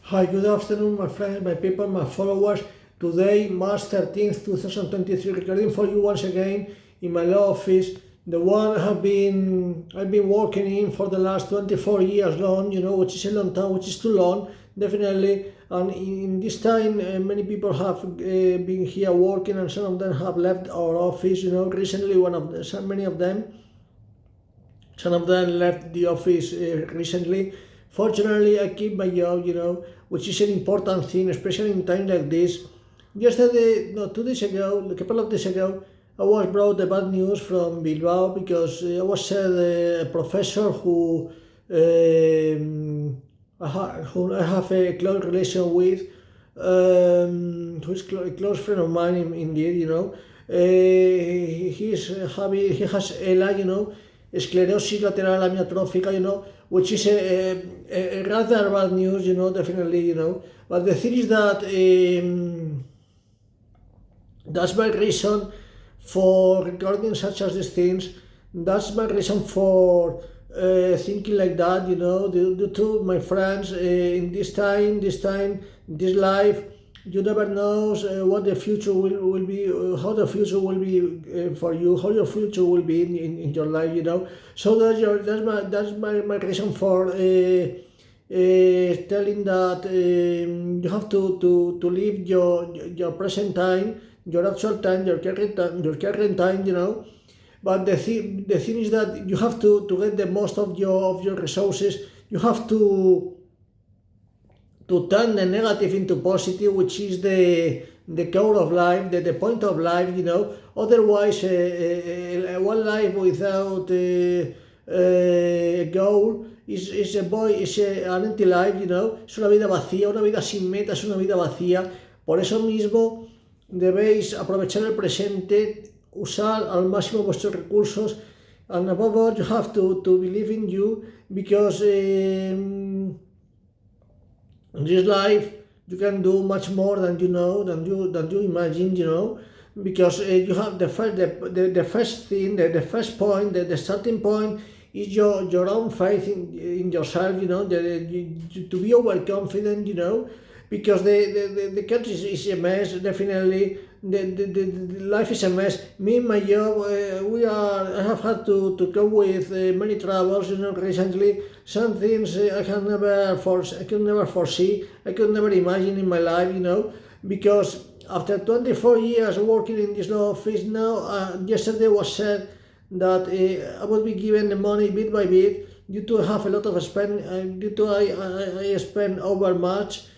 Hi, good afternoon, my friends, my people, my followers. Today, March 13th, 2023, recording for you once again in my law office, the one I've been working in for the last 24 years long, which is a long time, which is too long, definitely. And in this time, many people have been here working, and some of them have left our office. Recently, some of them left the office recently. Fortunately, I keep my job, which is an important thing, especially in times like this. Yesterday, no, 2 days ago, a couple of days ago, I was brought the bad news from Bilbao because I was said a professor who I have a close relation with, who is a close friend of mine indeed, he has ELA, sclerosis lateral amyotrophica, which is a rather bad news, definitely, But the thing is that that's my reason for recording such as these things. That's my reason for thinking like that, due to my friends in this life. You never knows what the future will be, how the future will be for you, how your future will be in your life, So that's my reason for telling that you have to live your present time, your actual time, your current time, But the thing is that you have to get the most of your resources. You have to turn the negative into positive, which is the core of life, the point of life, Otherwise, one life without a goal an empty life, Es una vida vacía, una vida sin meta, es una vida vacía. Por eso mismo debéis aprovechar el presente, usar al máximo vuestros recursos, and above all, you have to believe in you, because in this life you can do much more than you know, than you imagine, because you have the first thing, the first point, the starting point is your own faith in yourself, to be overconfident, because the country is a mess, definitely. The life is a mess. Me and my job, I have had to cope with many troubles, recently. Some things I could never foresee, I could never imagine in my life, because after 24 years working in this law office, now yesterday was said that I would be given the money bit by bit, due to have a lot of spend, due to I spend over much.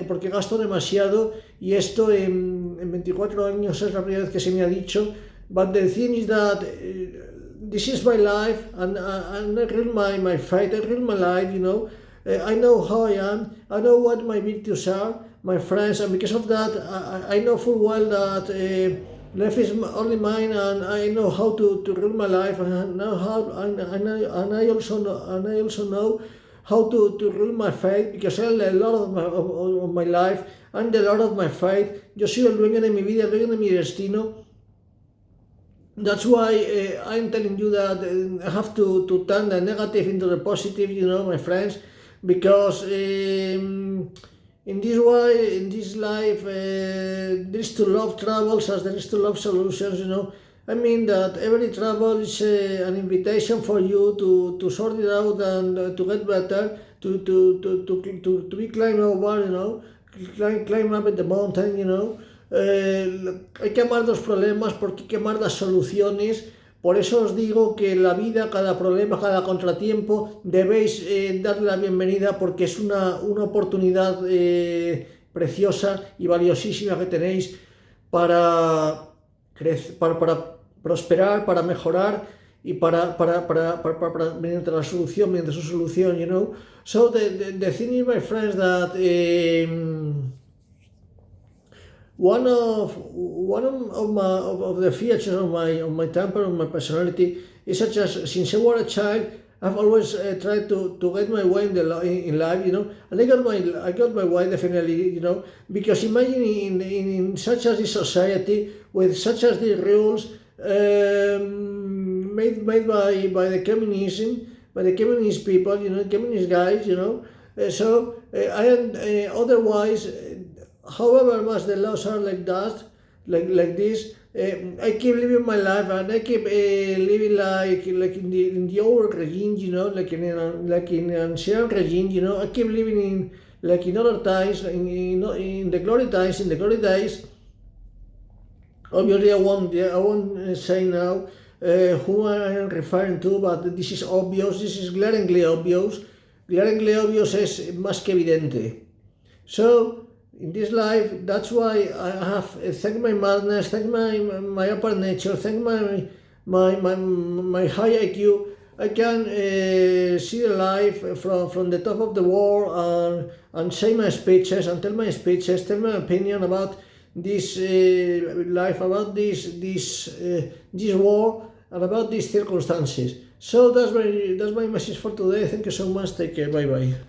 Porque gasto demasiado, y esto en 24 años es la primera vez que se me ha dicho. But the thing is that this is my life, and I real my fight, I real my life, I know how I am, I know what my virtues are, my friends, and because of that, I know full well that life is only mine, and I know how to rule my life, and I also know how to rule my fate, because I'm the Lord of my life, I'm the Lord of my fate. Yo soy el dueño de mi vida, el dueño de mi destino. That's why I'm telling you that I have to turn the negative into the positive, my friends, because in this life, there is to love troubles as there is to love solutions, I mean that every trouble is an invitation for you to sort it out and to get better, to be climbing over, climb up at the mountain, Hay que amar los problemas porque hay que amar las soluciones. Por eso os digo que en la vida, cada problema, cada contratiempo, debéis darle la bienvenida, porque es una oportunidad preciosa y valiosísima que tenéis para prosperar, para mejorar, y para mediante su solución, So the thing is, my friends, that one of the features of my temper, of my personality, is such as, since I was a child, I've always tried to get my way in life, and I got my way, definitely, because imagine in such as this society, with such as these rules made by the communist people, communist guys, I am otherwise, however much the laws are like that, like this, I keep living my life, and I keep living like in the old regime, like in ancient regime, I keep living in like in other times, in the glory times, in the glory days. Obviously, I won't say now who I am referring to, but this is obvious. This is glaringly obvious. Glaringly obvious es más que evidente. So, in this life, that's why I have thank my madness, thank my upper nature, thank my high IQ. I can see the life from the top of the world and say my speeches and tell my speeches, tell my opinion about this life, about this war, and about these circumstances. So that's my message for today. Thank you so much. Take care. Bye bye.